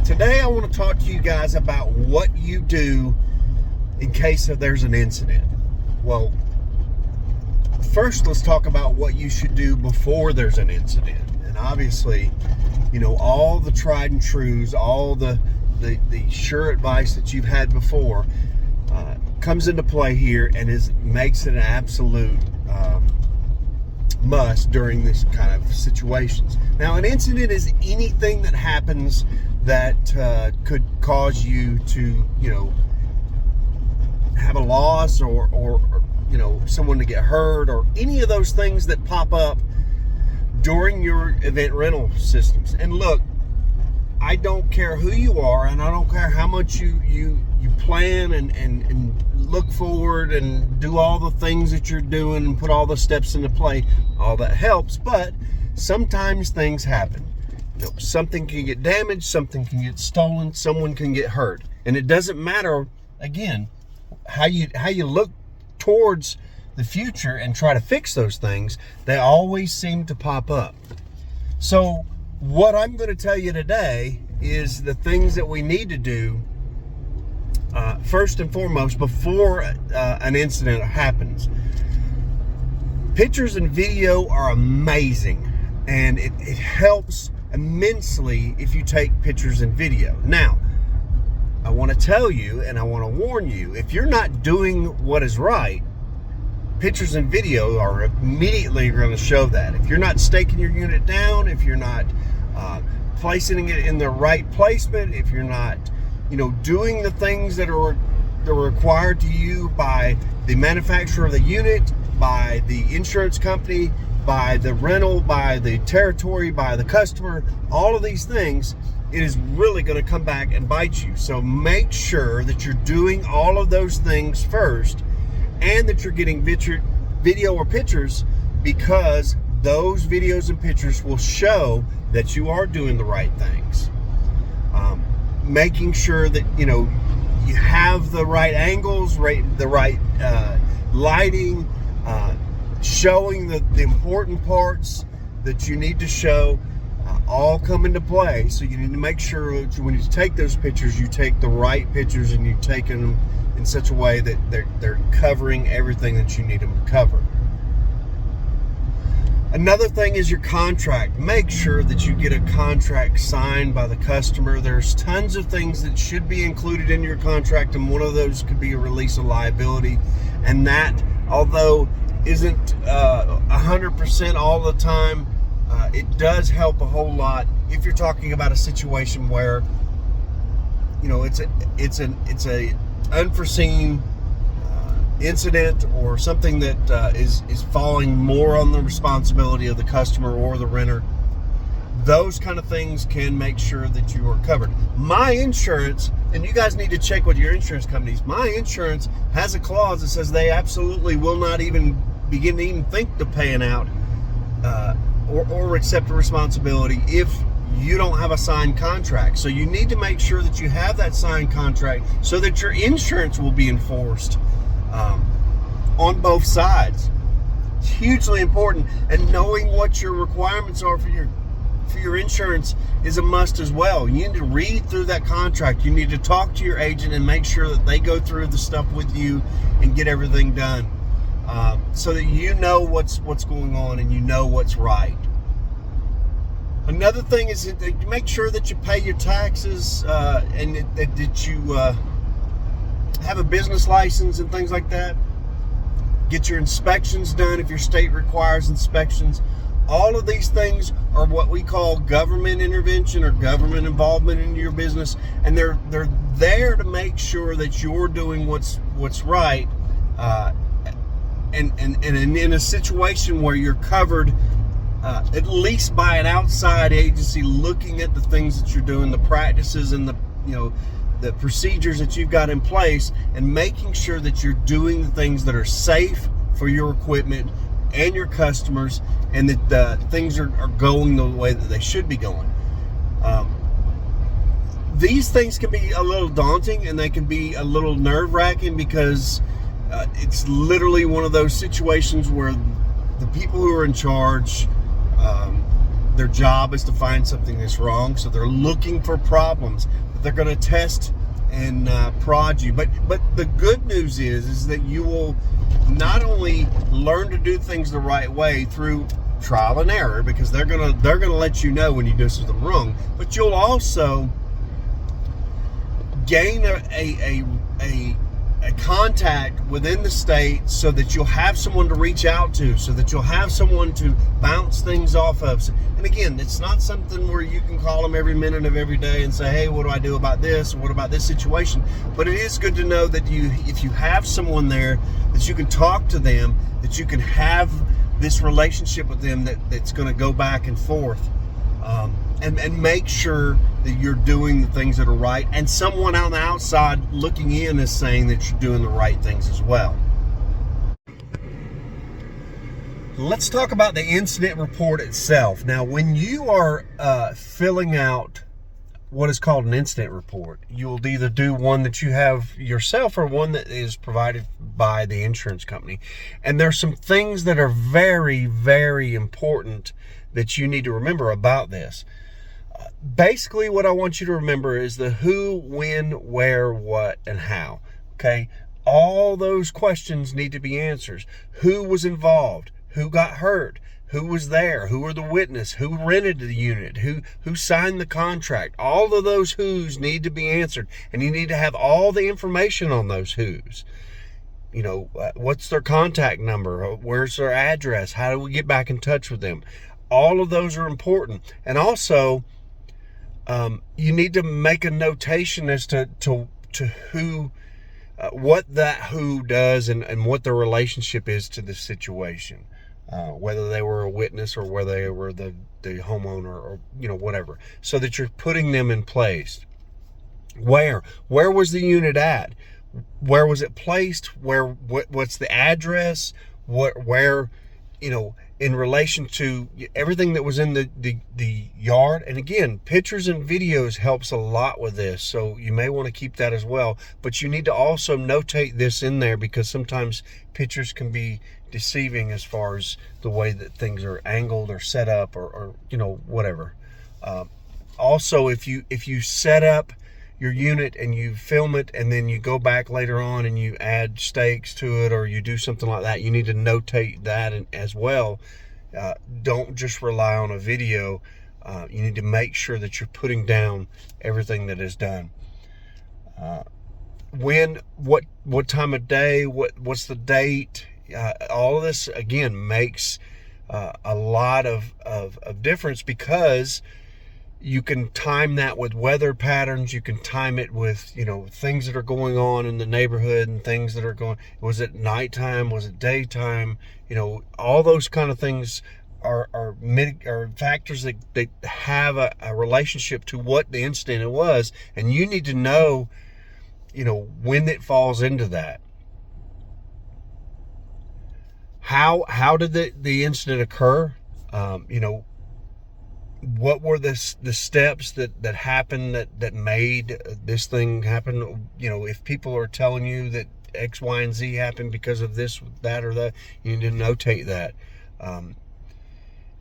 Today I want to talk to you guys about what you do in case there's an incident. Well, first let's talk about what you should do before there's an incident. And obviously, you know, all the tried and trues, all the sure advice that you've had before comes into play here and makes it an absolute must during this kind of situations. Now, an incident is anything that happens that could cause you to, you know, have a loss or you know, someone to get hurt, or any of those things that pop up during your event rental systems. And look, I don't care who you are, and I don't care how much you plan and look forward and do all the things that you're doing and put all the steps into play. All that helps, but sometimes things happen. You know, something can get damaged, something can get stolen, someone can get hurt. And it doesn't matter, again, how you look towards the future and try to fix those things, they always seem to pop up. So what I'm going to tell you today is the things that we need to do first and foremost before an incident happens. Pictures and video are amazing, and it helps immensely if you take pictures and video. Now, I want to tell you, and I want to warn you, if you're not doing what is right, pictures and video are immediately going to show that. If you're not staking your unit down, if you're not placing it in the right placement, if you're not, you know, doing the things that are required to you by the manufacturer of the unit, by the insurance company, by the rental, by the territory, by the customer, all of these things, it is really going to come back and bite you. So make sure that you're doing all of those things first, and that you're getting video or pictures, because those videos and pictures will show that you are doing the right things. Making sure that, you know, you have the right angles, the right lighting, showing the important parts that you need to show all come into play. So you need to make sure that when you take those pictures, you take the right pictures and you take them in such a way that they're covering everything that you need them to cover. Another thing is your contract. Make sure that you get a contract signed by the customer. There's tons of things that should be included in your contract, and one of those could be a release of liability. And that, although isn't 100% all the time, it does help a whole lot if you're talking about a situation where, you know, it's a unforeseen incident, or something that is falling more on the responsibility of the customer or the renter. Those kind of things can make sure that you are covered. My insurance, and you guys need to check with your insurance companies, my insurance has a clause that says they absolutely will not even begin to even think to paying out or accept a responsibility if you don't have a signed contract. So you need to make sure that you have that signed contract so that your insurance will be enforced on both sides. It's hugely important, and knowing what your requirements are for your insurance is a must as well. You need to read through that contract. You need to talk to your agent and make sure that they go through the stuff with you and get everything done, so that you know what's going on and you know what's right. Another thing is that make sure that you pay your taxes, and that you have a business license and things like that. Get your inspections done if your state requires inspections. All of these things are what we call government intervention or government involvement in your business, and they're there to make sure that you're doing what's right, and in a situation where you're covered, at least by an outside agency looking at the things that you're doing, the practices and the procedures that you've got in place, and making sure that you're doing the things that are safe for your equipment and your customers, and that things are going the way that they should be going. These things can be a little daunting, and they can be a little nerve-wracking, because it's literally one of those situations where the people who are in charge, their job is to find something that's wrong, so they're looking for problems, but they're going to test and prod you. But the good news is that you will not only learn to do things the right way through trial and error, because they're gonna let you know when you do something wrong, but you'll also gain a contact within the state, so that you'll have someone to reach out to, so that you'll have someone to bounce things off of. And again, it's not something where you can call them every minute of every day and say, hey, what do I do about this, or what about this situation? But it is good to know that if you have someone there, that you can talk to them, that you can have this relationship with them that's going to go back and forth, and make sure that you're doing the things that are right, and someone on the outside looking in is saying that you're doing the right things as well. Let's talk about the incident report itself. Now, when you are filling out what is called an incident report, you'll either do one that you have yourself or one that is provided by the insurance company. And there's some things that are very, very important that you need to remember about this. Basically, what I want you to remember is the who, when, where, what, and how. Okay? All those questions need to be answered. Who was involved? Who got hurt? Who was there? Who were the witness? Who rented the unit? Who signed the contract? All of those who's need to be answered. And you need to have all the information on those who's. You know, what's their contact number? Where's their address? How do we get back in touch with them? All of those are important. And also, you need to make a notation as to who, what that who does, and what their relationship is to the situation. Whether they were a witness or whether they were the homeowner, or, you know, whatever. So that you're putting them in place. Where was the unit at? Where was it placed? What's the address? Where, you know, in relation to everything that was in the yard. And again, pictures and videos helps a lot with this, so you may want to keep that as well. But you need to also notate this in there, because sometimes pictures can be deceiving as far as the way that things are angled or set up, or you know, whatever. Also, if you set up your unit and you film it, and then you go back later on and you add stakes to it, or you do something like that, you need to notate that as well. Don't just rely on a video. You need to make sure that you're putting down everything that is done. What time of day, what's the date? All of this again makes a lot of difference, because you can time that with weather patterns. You can time it with, you know, things that are going on in the neighborhood, and things that are going, was it nighttime, was it daytime? You know, all those kind of things are factors that have a relationship to what the incident was, and you need to know, you know, when it falls into that. How did the incident occur? You know, what were the steps that happened that made this thing happen? You know, if people are telling you that X, Y, and Z happened because of this, that, or that, you need to notate that.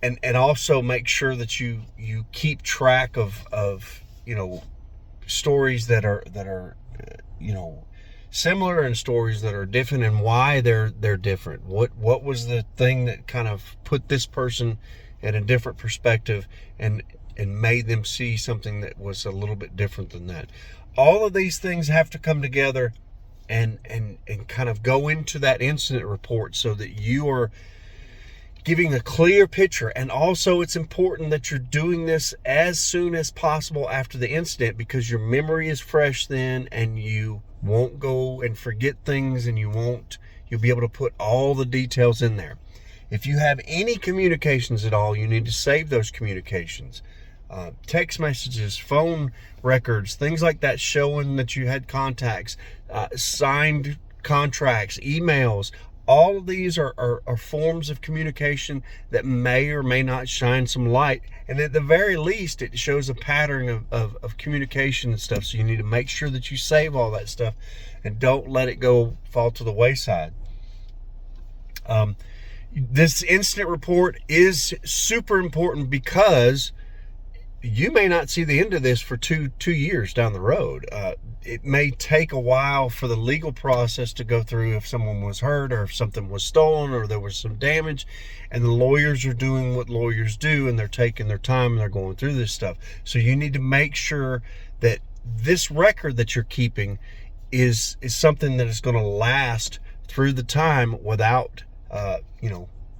And also make sure that you keep track of you know, stories that are you know, similar, and stories that are different, and why they're different. What was the thing that kind of put this person in a different perspective and made them see something that was a little bit different than that? All of these things have to come together and kind of go into that incident report, so that you are giving a clear picture. And also, it's important that you're doing this as soon as possible after the incident, because your memory is fresh then, and you won't go and forget things, and you'll be able to put all the details in there. If you have any communications at all, you need to save those communications. Text messages, phone records, things like that, showing that you had contacts, signed contracts, emails. All of these are forms of communication that may or may not shine some light. And at the very least, it shows a pattern of communication and stuff. So you need to make sure that you save all that stuff and don't let it fall to the wayside. this incident report is super important because you may not see the end of this for two years down the road. It may take a while for the legal process to go through if someone was hurt or if something was stolen or there was some damage, and the lawyers are doing what lawyers do, and they're taking their time and they're going through this stuff. So you need to make sure that this record that you're keeping is something that is going to last through the time without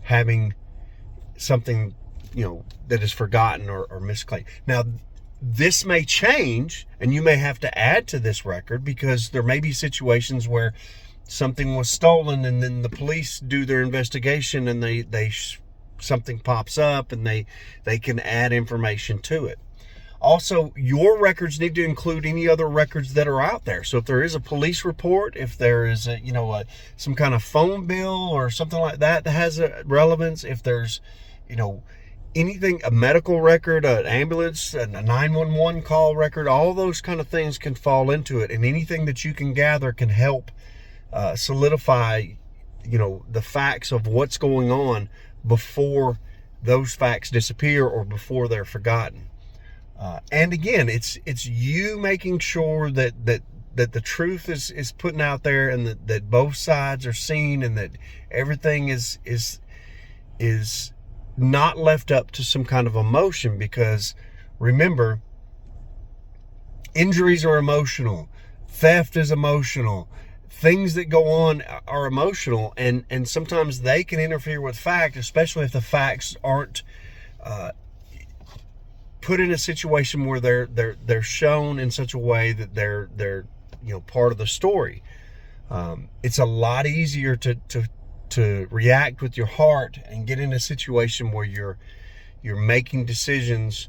having something that is forgotten or misclaimed. Now, this may change, and you may have to add to this record because there may be situations where something was stolen, and then the police do their investigation, and something pops up, and they can add information to it. Also, your records need to include any other records that are out there. So if there is a police report, if there is some kind of phone bill or something like that has a relevance, if there's anything, a medical record, an ambulance, a 911 call record, all those kind of things can fall into it. And anything that you can gather can help solidify, the facts of what's going on before those facts disappear or before they're forgotten. And again, it's you making sure that the truth is putting out there, and that both sides are seen, and that everything is not left up to some kind of emotion. Because remember, injuries are emotional, theft is emotional, things that go on are emotional, and sometimes they can interfere with fact, especially if the facts aren't put in a situation where they're shown in such a way that they're part of the story. It's a lot easier to react with your heart and get in a situation where you're making decisions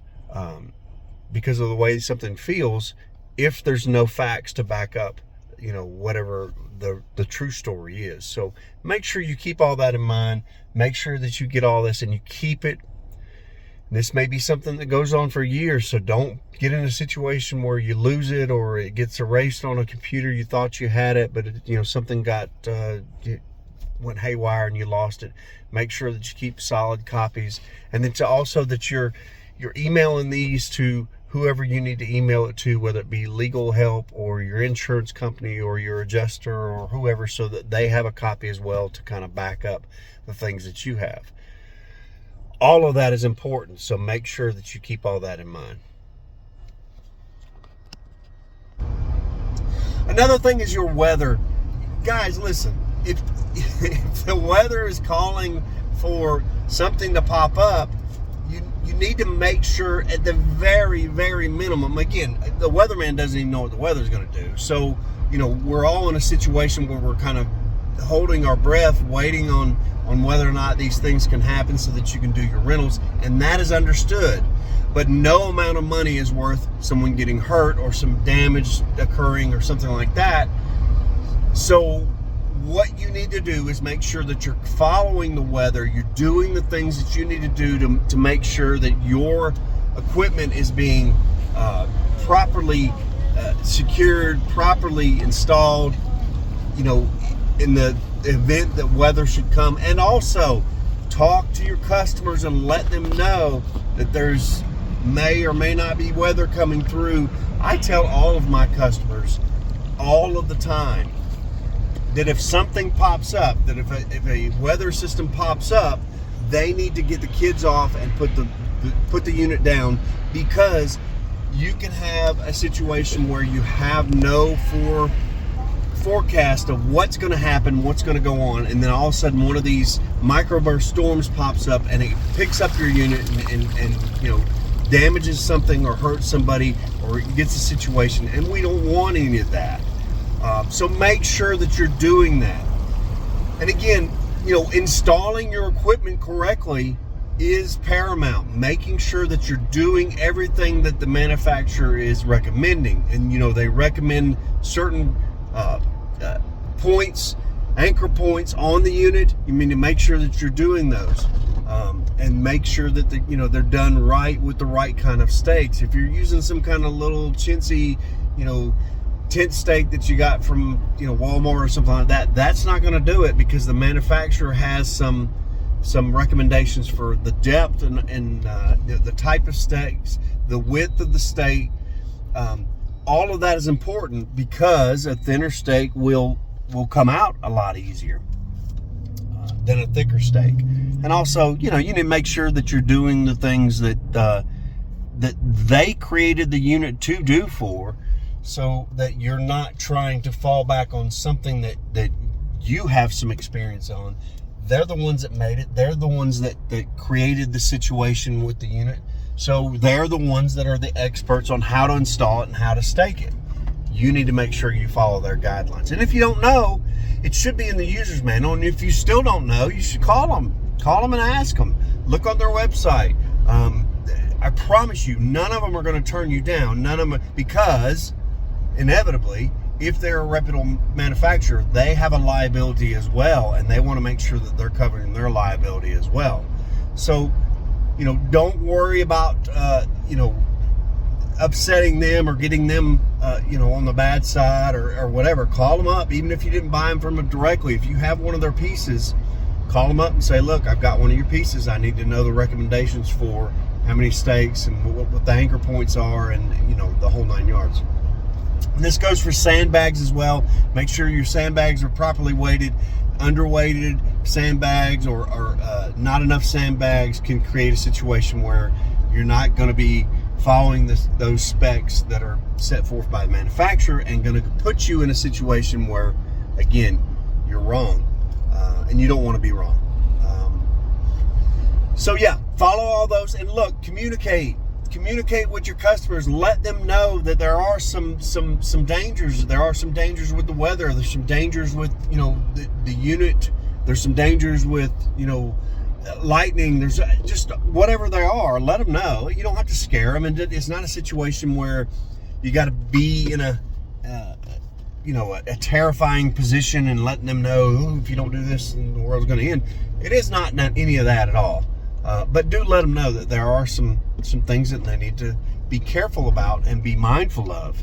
because of the way something feels, if there's no facts to back up whatever the true story is. So make sure you keep all that in mind. Make sure that you get all this and you keep it. This may be something that goes on for years, so don't get in a situation where you lose it or it gets erased on a computer. You thought you had it, but something went haywire and you lost it. Make sure that you keep solid copies, and then also that you're emailing these to whoever you need to email it to, whether it be legal help or your insurance company or your adjuster or whoever, so that they have a copy as well to kind of back up the things that you have. All of that is important, so make sure that you keep all that in mind. Another thing is your weather. Guys, listen, if the weather is calling for something to pop up, you need to make sure at the very, very minimum. Again, the weatherman doesn't even know what the weather's going to do. So, we're all in a situation where we're kind of holding our breath, waiting on whether or not these things can happen so that you can do your rentals, and that is understood. But no amount of money is worth someone getting hurt or some damage occurring or something like that. So what you need to do is make sure that you're following the weather, you're doing the things that you need to do to make sure that your equipment is being properly secured, properly installed, in the event that weather should come. And also talk to your customers and let them know that there's may or may not be weather coming through. I tell all of my customers all of the time that if something pops up, that if a weather system pops up, they need to get the kids off and put the unit down, because you can have a situation where you have no forecast of what's going to happen, what's going to go on, and then all of a sudden one of these microburst storms pops up and it picks up your unit and damages something or hurts somebody or gets a situation, and we don't want any of that. So make sure that you're doing that. And again, installing your equipment correctly is paramount. Making sure that you're doing everything that the manufacturer is recommending, and they recommend certain points, anchor points on the unit. You need to make sure that you're doing those, and make sure that they're done right with the right kind of stakes. If you're using some kind of little chintzy, tent stake that you got from Walmart or something like that, that's not going to do it, because the manufacturer has some some recommendations for the depth and the type of stakes, the width of the stake. All of that is important because a thinner stake will come out a lot easier than a thicker stake. And also, you need to make sure that you're doing the things that they created the unit to do for, so that you're not trying to fall back on something that you have some experience on. They're the ones that made it. They're the ones that created the situation with the unit. So they're the ones that are the experts on how to install it and how to stake it. You need to make sure you follow their guidelines. And if you don't know, it should be in the user's manual. And if you still don't know, you should call them. Call them and ask them. Look on their website. I promise you, none of them are going to turn you down. None of them, because inevitably, if they're a reputable manufacturer, they have a liability as well, and they want to make sure that they're covering their liability as well. So, don't worry about, upsetting them or getting them, on the bad side or whatever. Call them up, even if you didn't buy them from them directly. If you have one of their pieces, call them up and say, look, I've got one of your pieces. I need to know the recommendations for how many stakes and what the anchor points are, and, the whole 9 yards. And this goes for sandbags as well. Make sure your sandbags are properly weighted. Underweighted sandbags or not enough sandbags can create a situation where you're not going to be following those specs that are set forth by the manufacturer, and going to put you in a situation where, again, you're wrong, and you don't want to be wrong. So yeah, follow all those, and look, communicate with your customers. Let them know that there are some dangers. There are some dangers with the weather. There's some dangers with the unit. There's some dangers with lightning. There's just whatever they are. Let them know. You don't have to scare them, and it's not a situation where you got to be in a terrifying position and letting them know, if you don't do this, the world's going to end. It is not any of that at all. But do let them know that there are some things that they need to be careful about and be mindful of.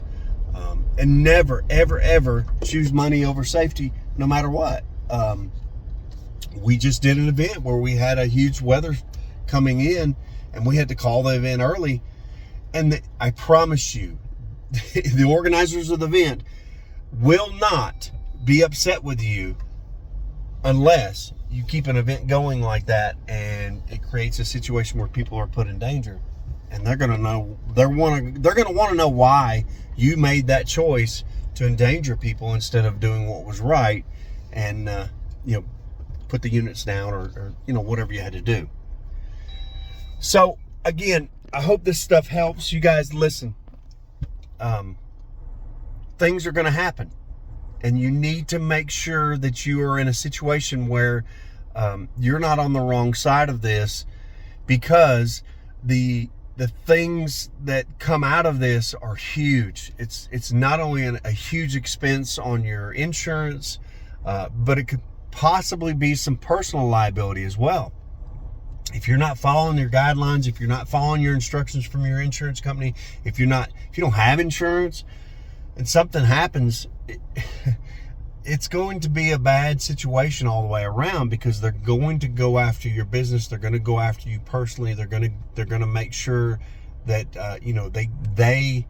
And never, ever, ever choose money over safety, no matter what. We just did an event where we had a huge weather coming in, and we had to call the event early. And I promise you, the organizers of the event will not be upset with you unless you keep an event going like that, and it creates a situation where people are put in danger. And they're going to know, they're going to want to know why you made that choice to endanger people instead of doing what was right, and put the units down or whatever you had to do. So again, I hope this stuff helps you guys. Listen, things are going to happen, and you need to make sure that you are in a situation where you're not on the wrong side of this, because the things that come out of this are huge. It's not only a huge expense on your insurance, but it could possibly be some personal liability as well. If you're not following your guidelines, if you're not following your instructions from your insurance company, if you don't have insurance and something happens, it's going to be a bad situation all the way around, because they're going to go after your business. They're going to go after you personally. They're going to make sure that they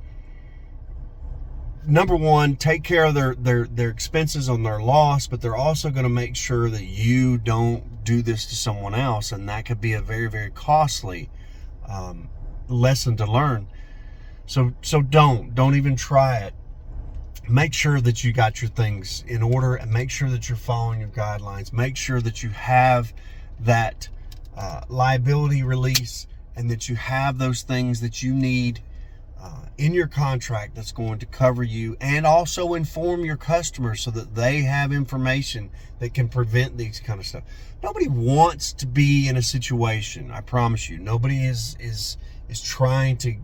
number one, take care of their expenses on their loss, but they're also going to make sure that you don't do this to someone else, and that could be a very, very costly lesson to learn. So don't even try it. Make sure that you got your things in order, and make sure that you're following your guidelines. Make sure that you have that liability release, and that you have those things that you need in your contract that's going to cover you, and also inform your customers so that they have information that can prevent these kind of stuff. Nobody wants to be in a situation, I promise you. Nobody is trying to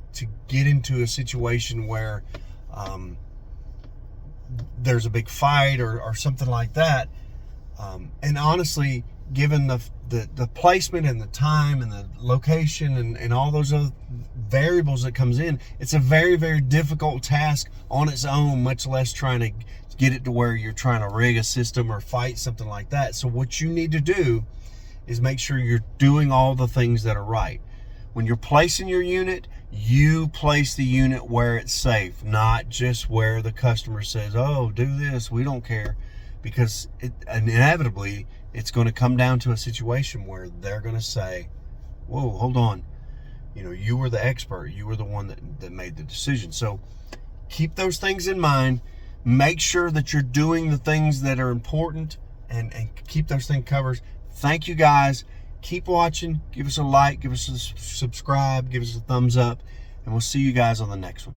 get into a situation where there's a big fight or something like that. And honestly, given the placement and the time and the location and all those other variables that comes in, it's a very, very difficult task on its own, much less trying to get it to where you're trying to rig a system or fight something like that. So what you need to do is make sure you're doing all the things that are right. When you're placing your unit, you place the unit where it's safe, not just where the customer says, oh, do this, we don't care. Because inevitably, it's going to come down to a situation where they're going to say, whoa, hold on. You were the expert. You were the one that made the decision. So keep those things in mind. Make sure that you're doing the things that are important and keep those things covered. Thank you, guys. Keep watching. Give us a like. Give us a subscribe. Give us a thumbs up. And we'll see you guys on the next one.